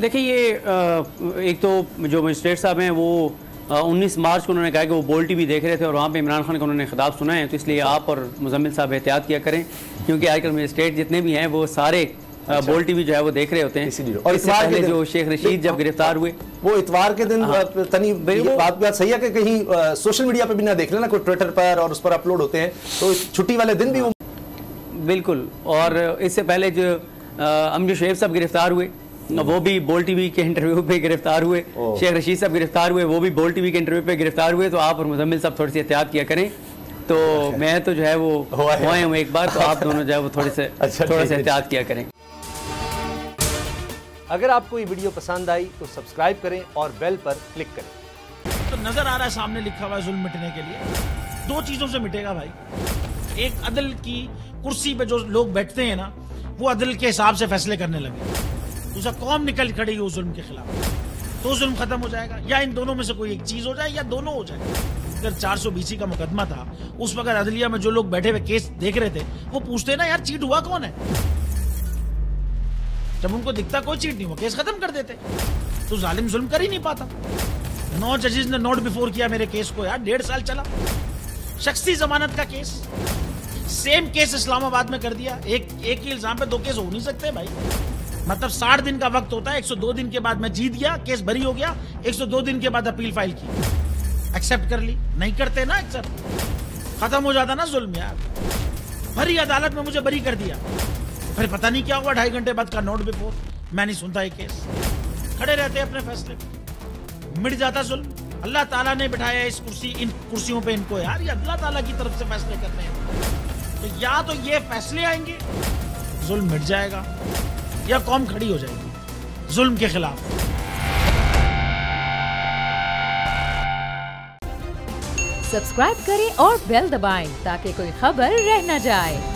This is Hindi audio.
देखिए ये एक तो जो मजिस्ट्रेट साहब हैं वो 19 मार्च को उन्होंने कहा कि वो बोल टीवी देख रहे थे और वहाँ पे इमरान खान का उन्होंने खिताब सुना है, तो इसलिए आप और मुजम्मिल साहब एहतियात किया करें, क्योंकि आजकल मजिस्ट्रेट जितने भी हैं वो सारे बोल टीवी जो है वो देख रहे होते हैं। इसीलिए और इससे पहले जो शेख रशीद जब गिरफ्तार हुए वो इतवार के दिन तनी बात सही है कि कहीं सोशल मीडिया पे भी ना देख लेना, कोई ट्विटर पर और उस पर अपलोड होते हैं, तो छुट्टी वाले दिन भी वो बिल्कुल। और इससे पहले जो अमजद शोएब साहब गिरफ्तार हुए वो भी बोल टीवी के इंटरव्यू पे गिरफ्तार हुए, शेख रशीद साहब गिरफ्तार हुए वो भी बोल टीवी के इंटरव्यू पे गिरफ्तार हुए। तो आप और मुजम्मिल साहब थोड़ी सी एहतियात किया करें। तो मैं तो जो है वो हुए हूँ एक बार, तो आप दोनों जो है वो थोड़ा सा एहतियात किया करें। अगर आपको ये वीडियो पसंद आई तो सब्सक्राइब करें और बेल पर क्लिक करें। तो नजर आ रहा है सामने लिखा हुआ है जुल्म मिटने के लिए 2 चीजों से मिटेगा भाई। एक, अदल की कुर्सी पे जो लोग बैठते हैं ना वो अदल के हिसाब से फैसले करने लगे। दूसरा, कौम निकल खड़ी उस जुल्म के खिलाफ, तो जुल्म खत्म हो जाएगा। या इन दोनों में से कोई एक चीज हो जाए या दोनों हो जाए। अगर 420 का मुकदमा था उस वक्त अदलिया में जो लोग बैठे हुए केस देख रहे थे वो पूछते ना यार चीट हुआ कौन है, जब उनको दिखता कोई चीट नहीं हुआ केस खत्म कर देते। तो जालिम जुल्म कर ही नहीं पाता। 9 जजेस ने नोट बिफोर किया मेरे केस को यार, 1.5 साल चला। शख्सी जमानत का केस, सेम केस इस्लामाबाद में कर दिया। एक ही इल्जाम पे 2 केस हो नहीं सकते भाई। मतलब 60 दिन का वक्त होता है, 102 दिन के बाद मैं जीत गया, केस बरी हो गया, 102 दिन के बाद अपील फाइल की, एक्सेप्ट कर ली। नहीं करते ना एक्सेप्ट, खत्म हो जाता ना जुल्म यार। भरी अदालत में मुझे बरी कर दिया, फिर पता नहीं क्या हुआ 2.5 घंटे बाद का नोट बिफोर, मैं नहीं सुनता ये केस। खड़े रहते अपने फैसले पे, मिट जाता जुल्म। अल्लाह ताला ने बिठाया इन कुर्सियों पे इनको यार, ये अल्लाह ताला की तरफ से फैसले करने हैं। तो या तो ये फैसले आएंगे, जुल्म मिट जाएगा, या कौम खड़ी हो जाएगी जुल्म के खिलाफ। सब्सक्राइब करें और बेल दबाएं ताकि कोई खबर रह न जाए।